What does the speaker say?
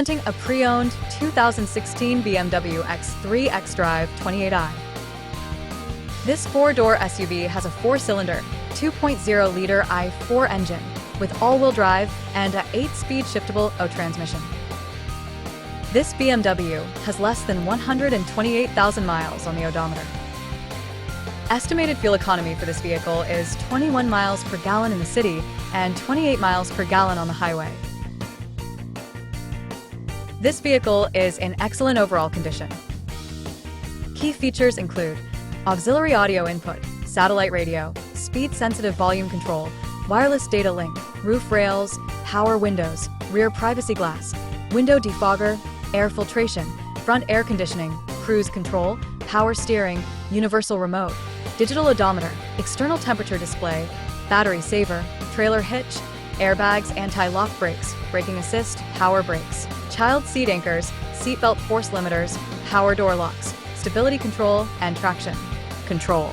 Presenting a pre-owned 2016 BMW X3 xDrive28i. This four-door SUV has a four-cylinder, 2.0-liter i4 engine with all-wheel drive and an 8-speed shiftable O transmission. This BMW has less than 128,000 miles on the odometer. Estimated fuel economy for this vehicle is 21 miles per gallon in the city and 28 miles per gallon on the highway. This vehicle is in excellent overall condition. Key features include auxiliary audio input, satellite radio, speed-sensitive volume control, wireless data link, roof rails, power windows, rear privacy glass, window defogger, air filtration, front air conditioning, cruise control, power steering, universal remote, digital odometer, external temperature display, battery saver, trailer hitch, airbags, anti-lock brakes, braking assist, power brakes, child seat anchors, seatbelt force limiters, power door locks, stability control, and traction control.